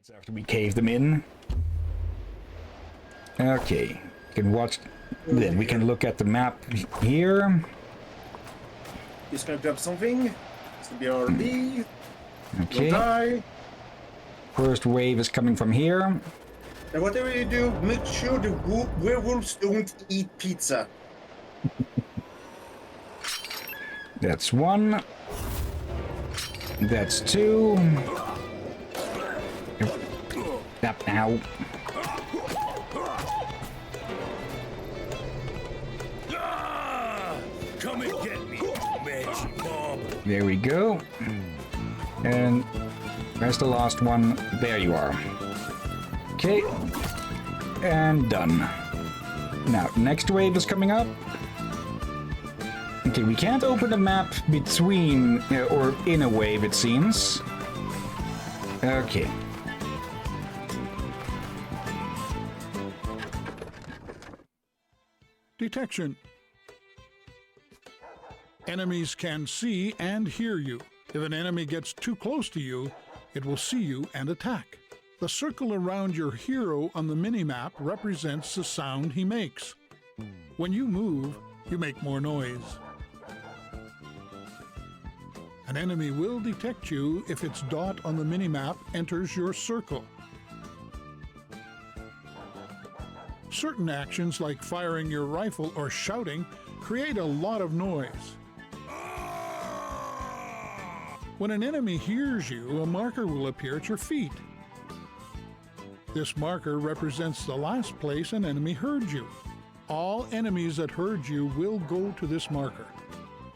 That's after we cave them in. Okay, you can watch. Then we can look at the map here. Just gonna grab something. It's gonna be RD. Okay. Die. First wave is coming from here. And whatever you do, make sure the werewolves don't eat pizza. That's one. That's two. Up now. Come and get me, magic mob. There we go. And where's the last one? There you are. Okay. And done. Now, next wave is coming up. Okay, we can't open the map between, or in a wave, it seems. Okay. Detection. Enemies can see and hear you. If an enemy gets too close to you, it will see you and attack. The circle around your hero on the minimap represents the sound he makes. When you move, you make more noise. An enemy will detect you if its dot on the minimap enters your circle. Certain actions like firing your rifle or shouting create a lot of noise. When an enemy hears you, a marker will appear at your feet. This marker represents the last place an enemy heard you. All enemies that heard you will go to this marker.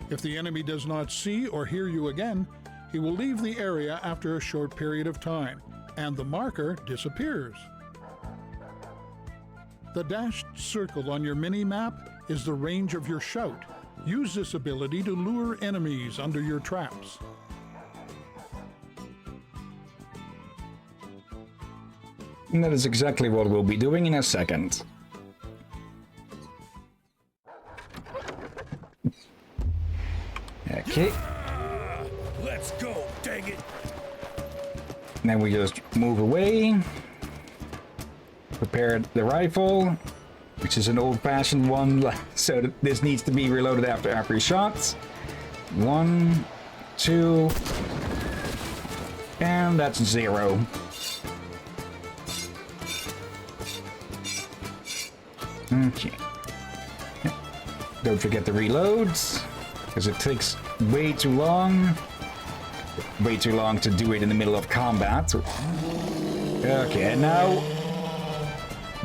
If the enemy does not see or hear you again, he will leave the area after a short period of time, and the marker disappears. The dashed circle on your mini-map is the range of your shout. Use this ability to lure enemies under your traps. And that is exactly what we'll be doing in a second. Okay. Let's go, dang it. Then we just move away. Prepare the rifle, which is an old-fashioned one, so this needs to be reloaded after every shot. 1, 2, and that's 0. Okay. Don't forget the reloads, because it takes way too long. Way too long to do it in the middle of combat. Okay, and now,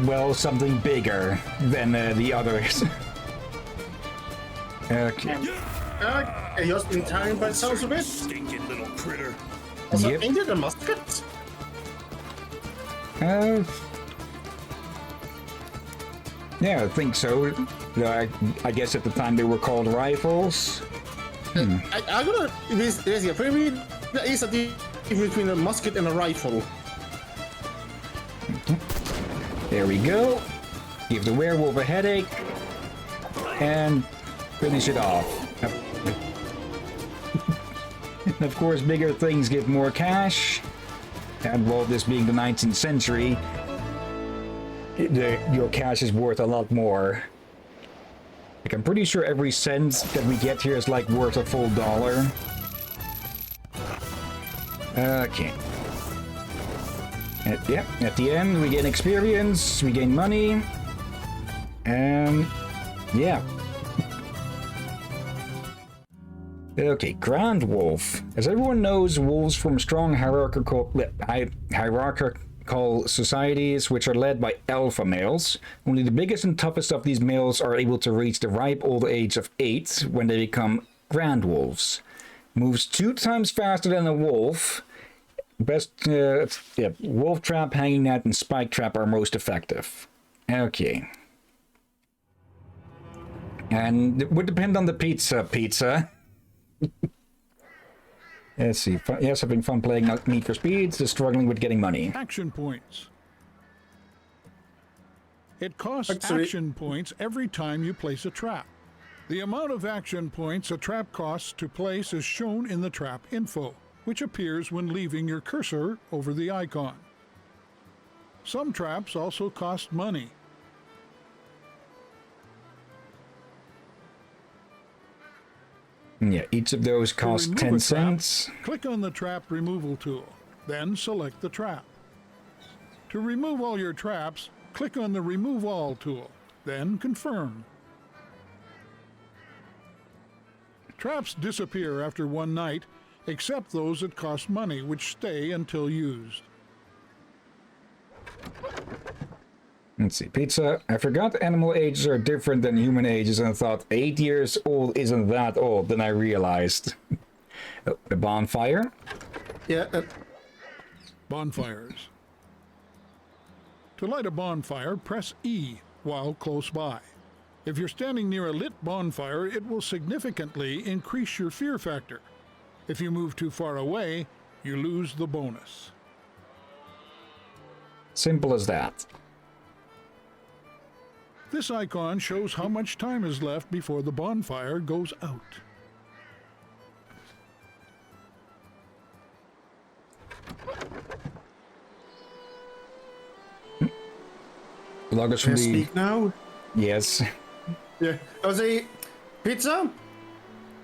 well, something bigger than the others. Okay. Just in time by the sounds of it. Stinking little critter. Also, Yep. ain't it a musket? Yeah, I think so. I guess at the time they were called rifles. I'm gonna there's a very there is a difference between a musket and a rifle. There we go. Give the werewolf a headache. And finish it off. And of course, bigger things give more cash. And well, this being the 19th century, your cash is worth a lot more. Like, I'm pretty sure every cent that we get here is like worth a full dollar. Okay. Yeah, at the end we gain experience, we gain money, and yeah. Okay, Grand Wolf. As everyone knows, wolves form strong hierarchical societies which are led by alpha males. Only the biggest and toughest of these males are able to reach the ripe old age of 8 when they become Grand Wolves. Moves 2 times faster than a wolf. Wolf trap, hanging net, and spike trap are most effective. Okay. And it would depend on the pizza. Let's see. Yes, having fun playing Need for Speeds, is struggling with getting money. Action points. It costs action points every time you place a trap. The amount of action points a trap costs to place is shown in the trap info, which appears when leaving your cursor over the icon. Some traps also cost money. Yeah, each of those costs remove 10 a trap, cents. Click on the trap removal tool, then select the trap. To remove all your traps, click on the Remove All tool, then confirm. Traps disappear after one night, except those that cost money, which stay until used. Let's see, pizza. I forgot animal ages are different than human ages and thought 8 years old isn't that old. Then I realized. Oh, the bonfire. Yeah. Bonfires. To light a bonfire, press E while close by. If you're standing near a lit bonfire, it will significantly increase your fear factor. If you move too far away, you lose the bonus. Simple as that. This icon shows how much time is left before the bonfire goes out. Loggers from Can I the... speak now? Yes. Yeah. I was a pizza.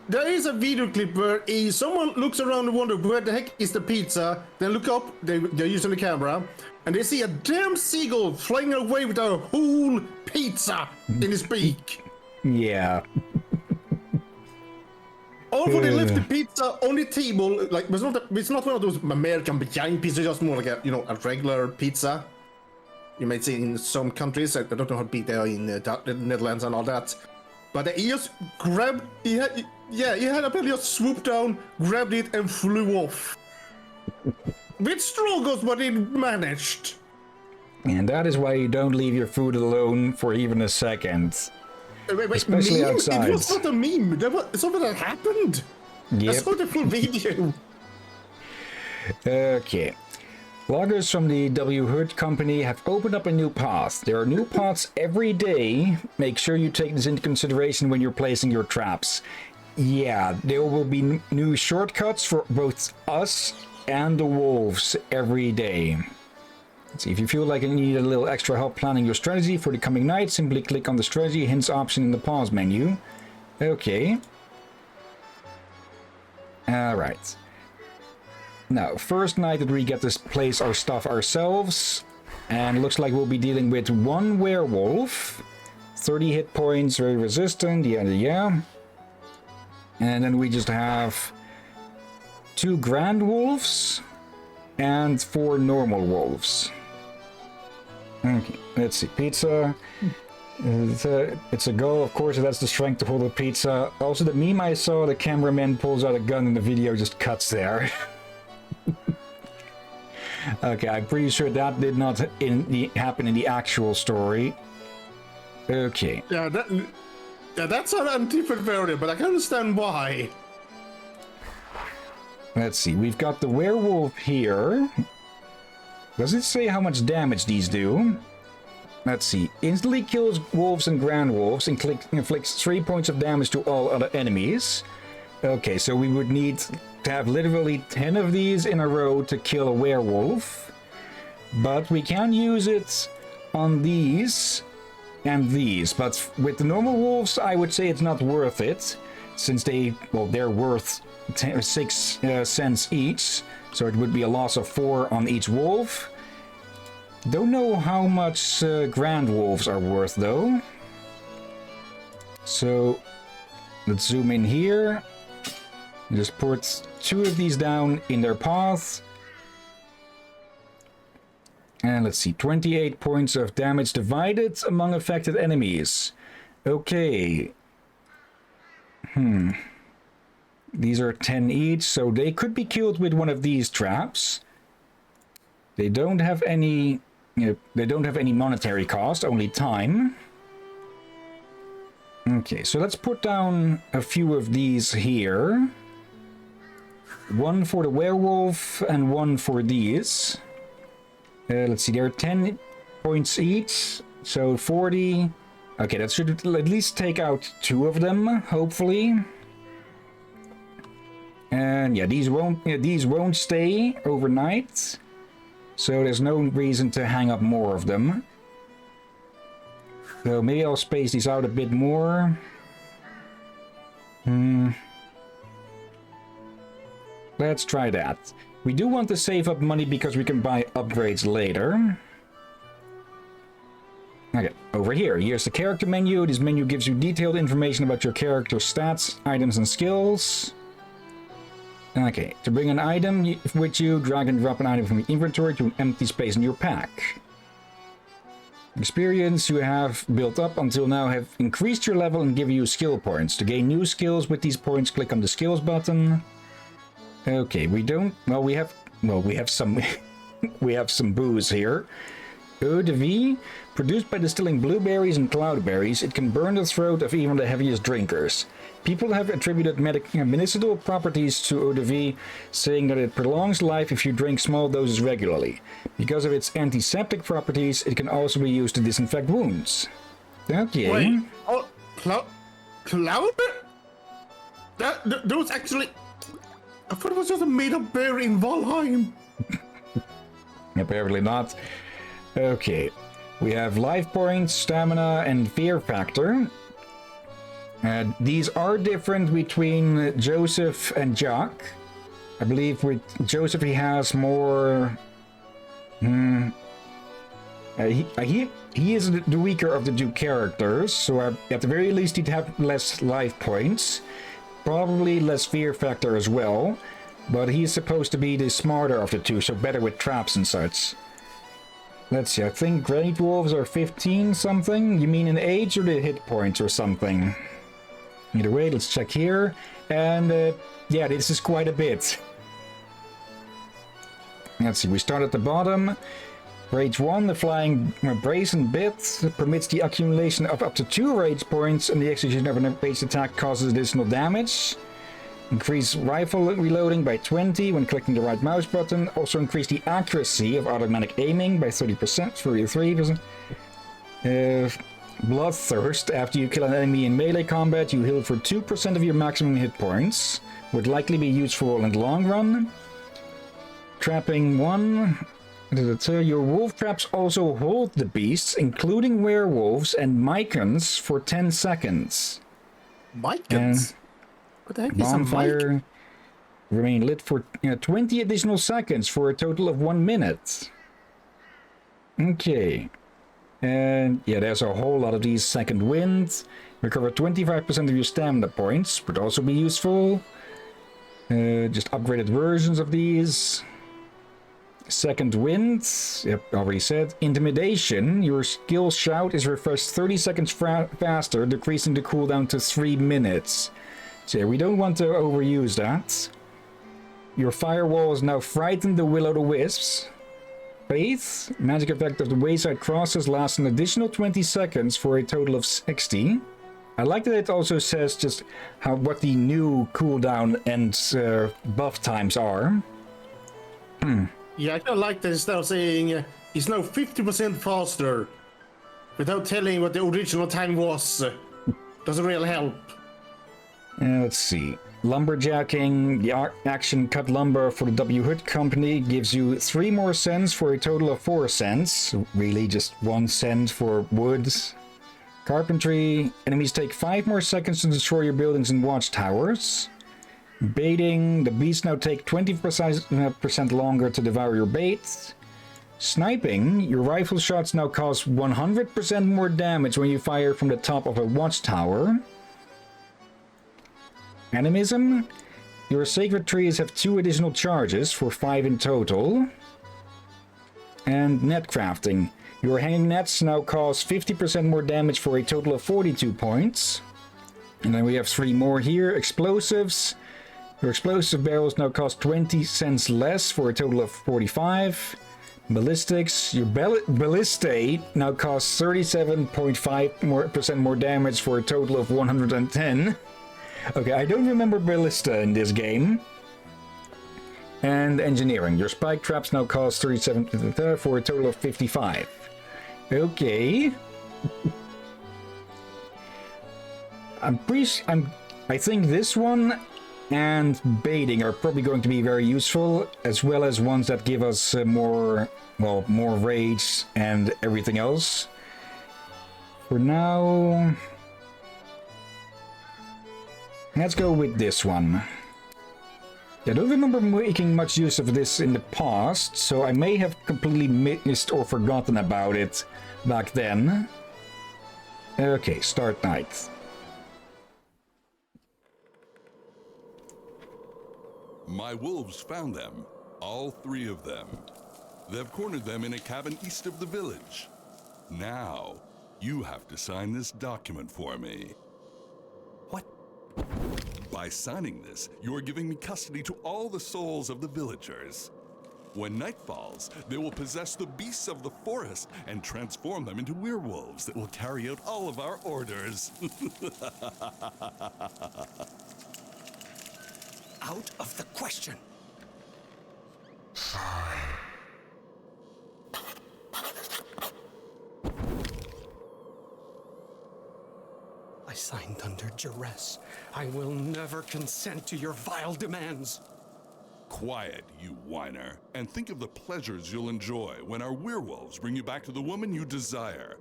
There is a video clip where someone looks around and wonders where the heck is the pizza. Then look up. They're using the camera, and they see a damn seagull flying away with a whole pizza in his beak. Yeah. Although they left the pizza on the table, like it's not one of those American giant pizzas, just more like a regular pizza. You might see in some countries. I don't know how big they are in the Netherlands and all that. But he just grabbed. He had apparently just swooped down, grabbed it, and flew off. With struggles, but it managed. And that is why you don't leave your food alone for even a second. Wait, Especially meme? outside. It was not a meme. That was something that happened. I Yep. saw the full video. Okay. Loggers from the W. Hood Company have opened up a new path. There are new paths every day. Make sure you take this into consideration when you're placing your traps. Yeah, there will be new shortcuts for both us and the wolves every day. Let's see, if you feel like you need a little extra help planning your strategy for the coming night, simply click on the strategy hints option in the pause menu. Okay. Alright. Now, first night that we get to place our stuff ourselves, and looks like we'll be dealing with one werewolf, 30 hit points, very resistant, yeah. And then we just have 2 grand wolves and 4 normal wolves. Okay, let's see, pizza. It's a go, of course, that's the strength to hold a pizza. Also, the meme I saw, the cameraman pulls out a gun and the video just cuts there. Okay, I'm pretty sure that did not happen in the actual story. Okay. Yeah, that's an different variant, but I can understand why. Let's see, we've got the werewolf here. Does it say how much damage these do? Let's see. Instantly kills wolves and grand wolves and inflicts 3 points of damage to all other enemies. Okay, so we would need to have literally 10 of these in a row to kill a werewolf. But we can use it on these and these. But with the normal wolves, I would say it's not worth it. Since they're worth 6 cents each. So it would be a loss of 4 on each wolf. Don't know how much grand wolves are worth though. So let's zoom in here. Just put 2 of these down in their path. And let's see, 28 points of damage divided among affected enemies. Okay. These are 10 each, so they could be killed with one of these traps. They don't have any, they don't have any monetary cost, only time. Okay, so let's put down a few of these here. 1 for the werewolf and 1 for these. Let's see, there are 10 points each, so 40. Okay, that should at least take out 2 of them, hopefully. And yeah, these won't stay overnight. So there's no reason to hang up more of them. So maybe I'll space these out a bit more. Let's try that. We do want to save up money because we can buy upgrades later. Okay, over here. Here's the character menu. This menu gives you detailed information about your character's stats, items, and skills. Okay, to bring an item with you, drag and drop an item from your inventory to an empty space in your pack. Experience you have built up until now have increased your level and give you skill points. To gain new skills with these points, click on the skills button. Okay, we have some we have some booze here. Eau de vie, produced by distilling blueberries and cloudberries, it can burn the throat of even the heaviest drinkers. People have attributed medicinal properties to eau de vie, saying that it prolongs life if you drink small doses regularly. Because of its antiseptic properties, it can also be used to disinfect wounds. Okay. Wait, oh, cloud? Those actually... I thought it was just a made-up berry in Valheim. Apparently not. Okay. We have life points, stamina, and fear factor. These are different between Joseph and Jack. I believe with Joseph he has more... he is the weaker of the two characters, so at the very least he'd have less life points. Probably less fear factor as well. But he's supposed to be the smarter of the two, so better with traps and such. Let's see, I think Werewolves are 15 something? You mean in age or the hit points or something? Either way, let's check here. And yeah, this is quite a bit. Let's see, we start at the bottom. Rage 1, the flying brazen bit permits the accumulation of up to 2 rage points, and the execution of an rage attack causes additional damage. Increase rifle reloading by 20 when clicking the right mouse button. Also increase the accuracy of automatic aiming by 30%, 33%. Bloodthirst. After you kill an enemy in melee combat, you heal for 2% of your maximum hit points. Would likely be useful in the long run. Trapping 1. Your wolf traps also hold the beasts, including werewolves and mycons, for 10 seconds. Mycons? What the heck is a bonfire remain lit for 20 additional seconds for a total of 1 minute. Okay. And yeah, there's a whole lot of these. Second wind. Recover 25% of your stamina points. Would also be useful. Just upgraded versions of these. Second wind. Yep, already said. Intimidation. Your skill shout is refreshed 30 seconds faster, decreasing the cooldown to 3 minutes. So yeah, we don't want to overuse that. Your firewall is now frighten the will-o'-the-wisps. Faith. Magic effect of the wayside crosses lasts an additional 20 seconds for a total of 60. I like that it also says just what the new cooldown and buff times are. Yeah, I kind of like that instead of saying he's now 50% faster without telling what the original time was. Doesn't really help. Let's see. Lumberjacking, the action cut lumber for the W. Hood Company gives you 3 more cents for a total of 4 cents. So really just 1 cent for woods. Carpentry, enemies take 5 more seconds to destroy your buildings and watchtowers. Baiting, the beasts now take 20% longer to devour your bait. Sniping, your rifle shots now cause 100% more damage when you fire from the top of a watchtower. Animism, your sacred trees have 2 additional charges for 5 in total. And net crafting, your hanging nets now cause 50% more damage for a total of 42 points. And then we have 3 more here. Explosives, your explosive barrels now cost 20 cents less for a total of 45. Ballistics, your ballistae now costs 37.5% more damage for a total of 110. Okay, I don't remember ballista in this game. And engineering, your spike traps now cost 37 for a total of 55. Okay. I think this one and baiting are probably going to be very useful, as well as ones that give us more rage and everything else. For now, let's go with this one. I don't remember making much use of this in the past, so I may have completely missed or forgotten about it back then. Okay, start night. My wolves found them, all 3 of them. They've cornered them in a cabin east of the village. Now, you have to sign this document for me. What? By signing this, you are giving me custody to all the souls of the villagers. When night falls, they will possess the beasts of the forest and transform them into werewolves that will carry out all of our orders. Out of the question. I signed under duress. I will never consent to your vile demands. Quiet, you whiner, and think of the pleasures you'll enjoy when our werewolves bring you back to the woman you desire.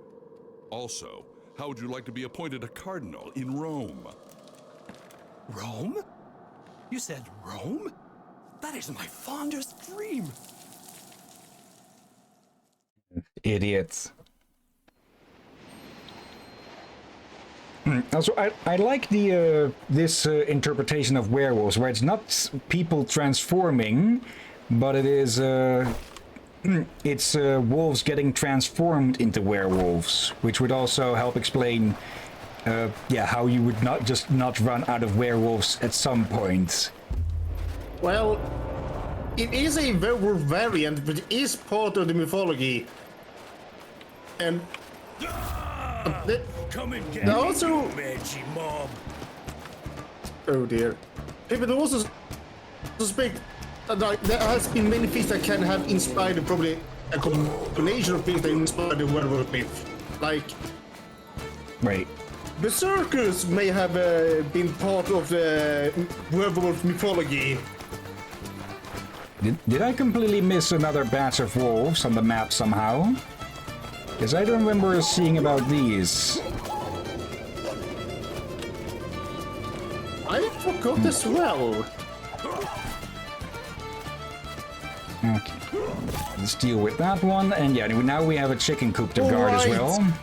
Also, how would you like to be appointed a cardinal in Rome? Rome? You said Rome? That is my fondest dream. Idiots. Also, I like the this interpretation of werewolves, where it's not people transforming, but it is it's wolves getting transformed into werewolves, which would also help explain, how you would not run out of werewolves at some point. Well, it is a werewolf variant, but it is part of the mythology. And Come and get Now me, also- you Mangy mob. oh dear, people also suspect that there has been many things that can have inspired probably a combination of things that inspired the werewolf myth. Like Right. berserkers may have been part of the werewolf mythology. Did I completely miss another batch of wolves on the map somehow? Because I don't remember seeing about these. I forgot as well. Okay. Let's deal with that one, and yeah, now we have a chicken coop to guard as Alright. well.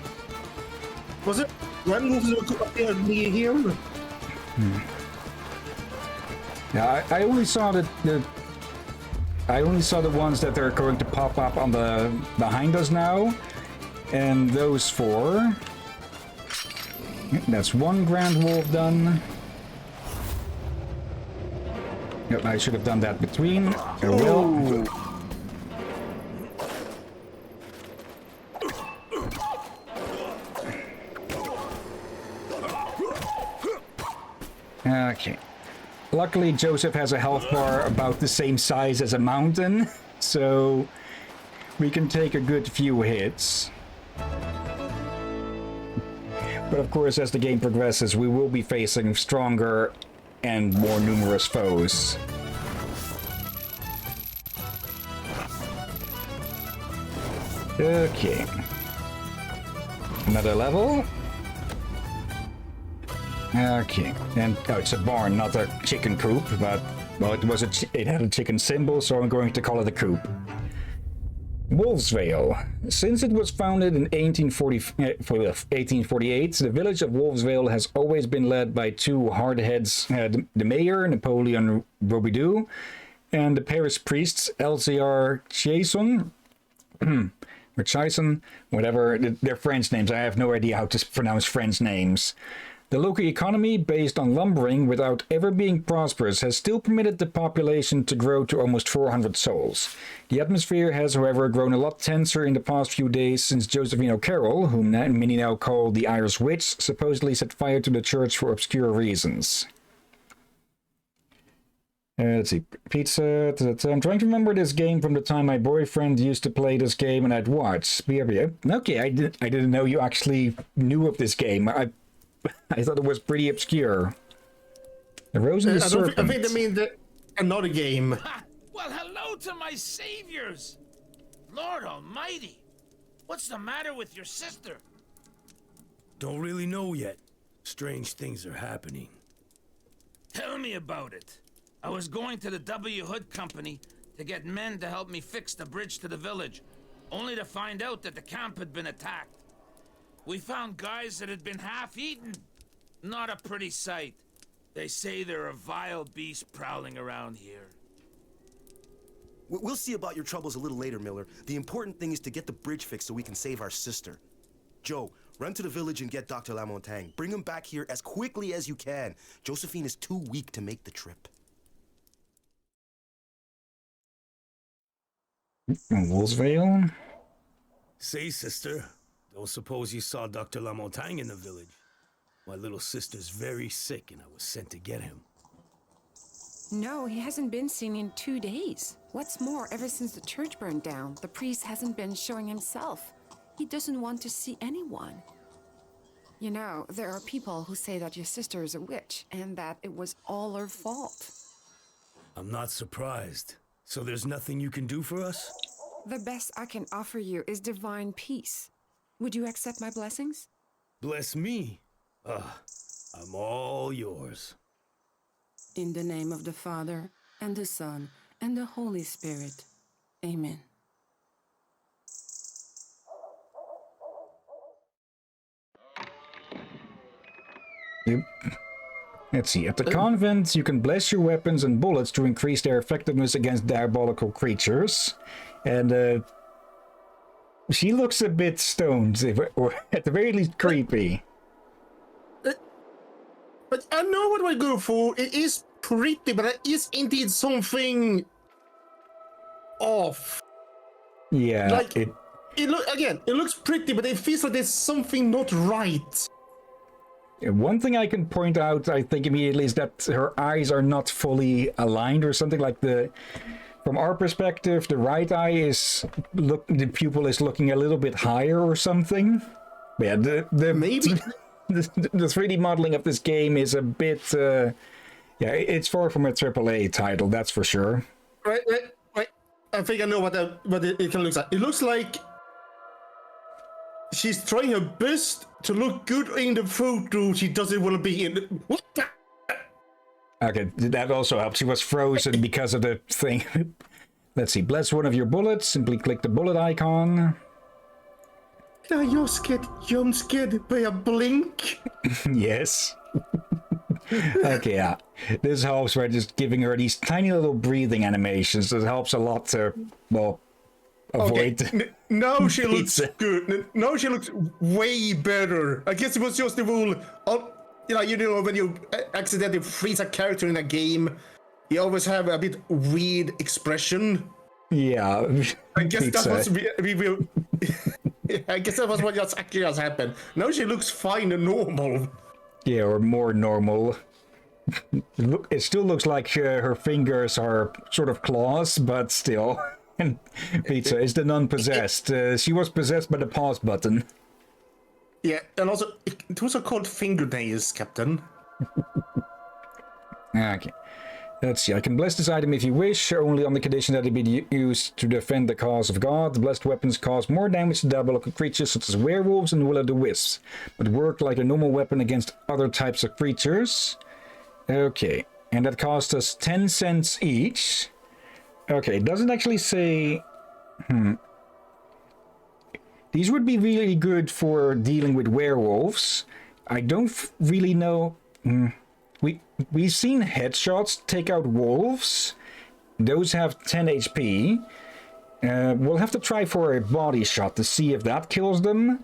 Was it werewolves that could appear near here? Yeah, I only saw I only saw the ones that are going to pop up on the behind us now, and those 4. That's 1 grand wolf done. Yep, I should have done that between. I will. Okay. Luckily, Joseph has a health bar about the same size as a mountain, so we can take a good few hits. But of course, as the game progresses, we will be facing stronger and more numerous foes. Okay. Another level. Okay, and it's a barn, not a chicken coop, but well, it had a chicken symbol, so I'm going to call it a coop. Wolfsvale. Since it was founded in 1848, the village of Wolfsvale has always been led by 2 hardheads, the mayor, Napoleon Robidoux, and the parish priests, LCR Chason, or Chason, whatever, they're French names. I have no idea how to pronounce French names. The local economy, based on lumbering without ever being prosperous, has still permitted the population to grow to almost 400 souls. The atmosphere has, however, grown a lot tenser in the past few days since Josephine O'Carroll, whom many now call the Irish Witch, supposedly set fire to the church for obscure reasons. Let's see. Pizza. I'm trying to remember this game from the time my boyfriend used to play this game and I'd watch. Okay, I didn't know you actually knew of this game. I thought it was pretty obscure. The Rose and the I Serpent. think they mean another game. Ha! Well, hello to my saviors! Lord Almighty! What's the matter with your sister? Don't really know yet. Strange things are happening. Tell me about it. I was going to the W. Hood Company to get men to help me fix the bridge to the village, only to find out that the camp had been attacked. We found guys that had been half-eaten. Not a pretty sight. They say there are vile beasts prowling around here. We'll see about your troubles a little later, Miller. The important thing is to get the bridge fixed so we can save our sister. Joe, run to the village and get Dr. Lamontagne. Bring him back here as quickly as you can. Josephine is too weak to make the trip. Wolfsvale? Say, sister, don't suppose you saw Dr. Lamontagne in the village? My little sister's very sick and I was sent to get him. No, he hasn't been seen in 2 days. What's more, ever since the church burned down, the priest hasn't been showing himself. He doesn't want to see anyone. You know, there are people who say that your sister is a witch and that it was all her fault. I'm not surprised. So there's nothing you can do for us? The best I can offer you is divine peace. Would you accept my blessings? Bless me. I'm all yours. In the name of the Father, and the Son, and the Holy Spirit. Amen. Yep. Let's see. At the convent, you can bless your weapons and bullets to increase their effectiveness against diabolical creatures. And, she looks a bit stoned, or at the very least creepy. But I know what we go for. It is pretty, but it is indeed something off. Yeah, Like, it looks pretty, but it feels like there's something not right. One thing I can point out, I think immediately, is that her eyes are not fully aligned or something. Like from our perspective, the right eye the pupil is looking a little bit higher or something. Yeah, Maybe. the 3D modeling of this game is a bit, it's far from a AAA title, that's for sure. Right. I think I know what it kind of looks like. It looks like she's trying her best to look good in the photo she doesn't want to be in. What the? Okay, that also helps. She was frozen because of the thing. Let's see. Bless one of your bullets. Simply click the bullet icon. Now you're scared. You're scared by a blink. Yes. Okay, yeah. This helps by just giving her these tiny little breathing animations. That helps a lot to, avoid. Okay. Now she looks Pizza. good. Now she looks way better. I guess it was just the rule. You know, when you accidentally freeze a character in a game, you always have a bit weird expression. Yeah. I guess Pizza. that's what we will. I guess that was what actually has happened. Now she looks fine and normal. Yeah, or more normal. It still looks like her fingers are sort of claws, but still. And Pizza is the non-possessed. She was possessed by the pause button. Yeah, and also, it was called fingernails, Captain. Okay. Let's see. I can bless this item if you wish, only on the condition that it be used to defend the cause of God. The blessed weapons cause more damage to diabolical creatures such as werewolves and will-o'-the-wisps, but work like a normal weapon against other types of creatures. Okay. And that cost us 10 cents each. Okay, it doesn't actually say... These would be really good for dealing with werewolves. I don't really know... We've seen headshots take out wolves. Those have 10 HP. We'll have to try for a body shot to see if that kills them.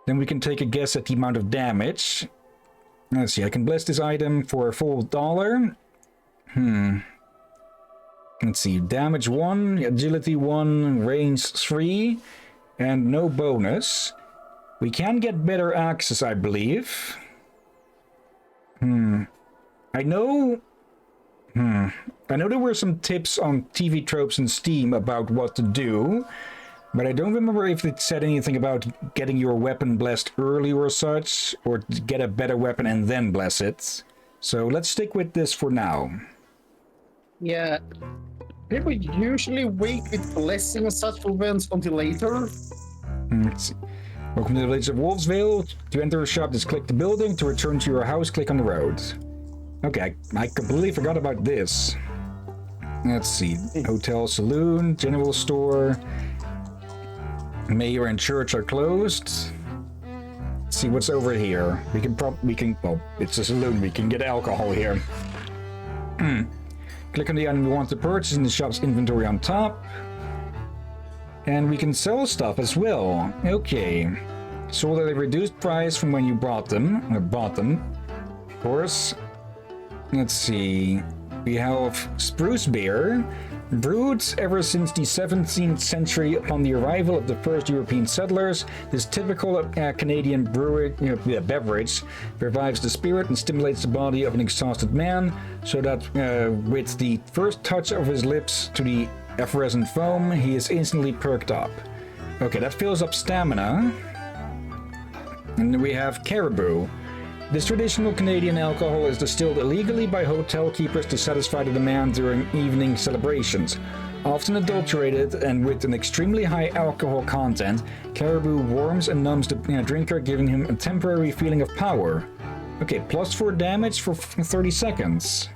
Then we can take a guess at the amount of damage. Let's see, I can bless this item for a full $1. Let's see, damage 1, agility 1, range 3, and no bonus. We can get better access, I believe. I know there were some tips on TV Tropes and Steam about what to do, but I don't remember if it said anything about getting your weapon blessed early or such, or to get a better weapon and then bless it. So let's stick with this for now. Yeah. People usually wait with blessing and such events until later. Let's see. Welcome to the village of Wolfsvale. To enter a shop, just click the building. To return to your house, click on the road. Okay, I completely forgot about this. Let's see. Hotel, saloon, general store. Mayor and church are closed. Let's see what's over here. Well, it's a saloon. We can get alcohol here. Click on the item we want to purchase in the shop's inventory on top. And we can sell stuff as well. Okay. Sold at a reduced price from when you bought them. Of course. Let's see. We have spruce beer. Brewed ever since the 17th century upon the arrival of the first European settlers, this typical Canadian beverage revives the spirit and stimulates the body of an exhausted man, so that with the first touch of his lips to the effervescent foam, he is instantly perked up. Okay, that fills up stamina. And then we have Caribou. This traditional Canadian alcohol is distilled illegally by hotel keepers to satisfy the demand during evening celebrations. Often adulterated and with an extremely high alcohol content, Caribou warms and numbs the drinker, giving him a temporary feeling of power. Okay, plus 4 damage for 30 seconds.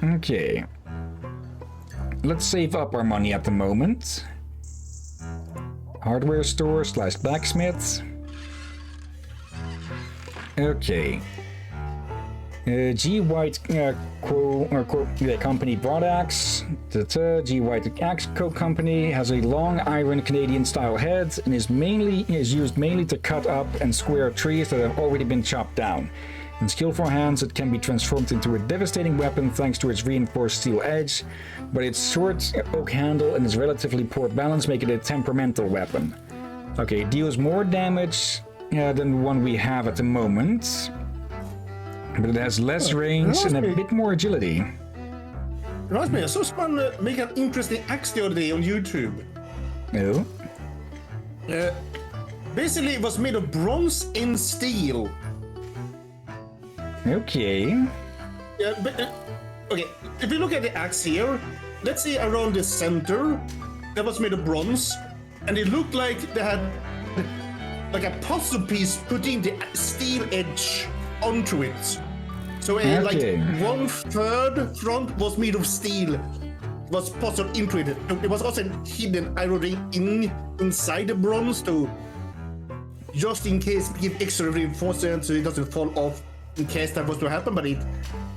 Okay. Let's save up our money at the moment. Hardware store / blacksmith. Okay. G White Company Broadaxe. G White Axe Co. Company has a long iron Canadian style head and is used mainly to cut up and square trees that have already been chopped down. In skillful hands, it can be transformed into a devastating weapon thanks to its reinforced steel edge, but its short oak handle and its relatively poor balance make it a temperamental weapon. Okay, it deals more damage than the one we have at the moment, but it has less range and a bit more agility. Reminds me, I saw someone make an interesting axe the other day on YouTube. No? Basically, it was made of bronze and steel. Okay. Yeah, but okay. If you look at the axe here, let's say around the center, that was made of bronze, and it looked like they had like a puzzle piece putting the steel edge onto it. So like 1/3 front was made of steel, was puzzled into it. It was also a hidden iron ring inside the bronze to just in case give extra reinforcement so it doesn't fall off in case that was to happen, but it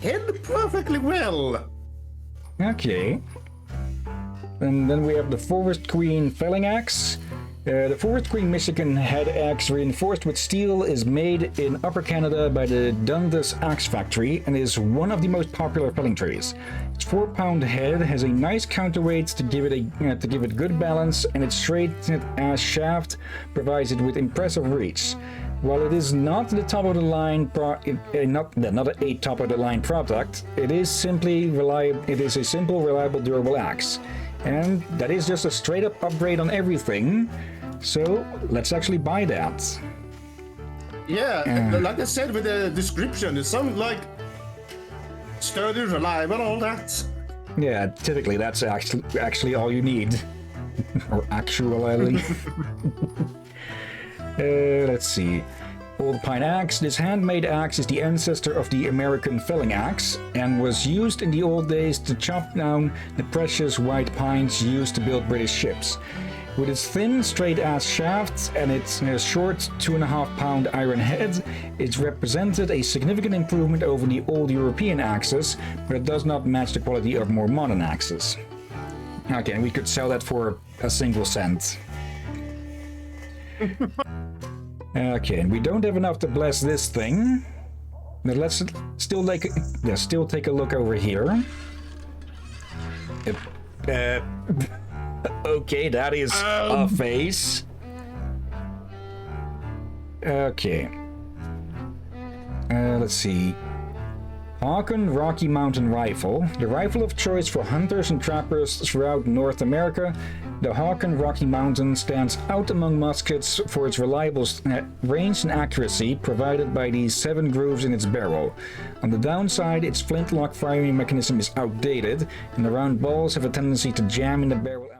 held perfectly well. Okay. And then we have the Forest Queen Felling Axe. The Forest Queen Michigan head axe reinforced with steel is made in Upper Canada by the Dundas Axe Factory and is one of the most popular felling trees. Its 4-pound head has a nice counterweight to give it good balance, and its straight ass shaft provides it with impressive reach. While it is not the top of the line, not a top of the line product, it is simply reliable. It is a simple, reliable, durable axe, and that is just a straight up upgrade on everything. So let's actually buy that. Yeah, like I said with the description, it sounds like sturdy, reliable, all that. Yeah, typically that's actually all you need, or actually. Let's see. Old Pine Axe. This handmade axe is the ancestor of the American felling axe and was used in the old days to chop down the precious white pines used to build British ships. With its thin, straight-ass shafts and its short 2.5-pound iron head, it represented a significant improvement over the old European axes, but it does not match the quality of more modern axes. Okay, and we could sell that for a single cent. Okay, and we don't have enough to bless this thing. But let's still take a look over here. Okay, that is a face. Okay. Let's see. Hawken Rocky Mountain Rifle, the rifle of choice for hunters and trappers throughout North America, The Hawken Rocky Mountain stands out among muskets for its reliable range and accuracy provided by the 7 grooves in its barrel. On the downside, its flintlock firing mechanism is outdated, and the round balls have a tendency to jam in the barrel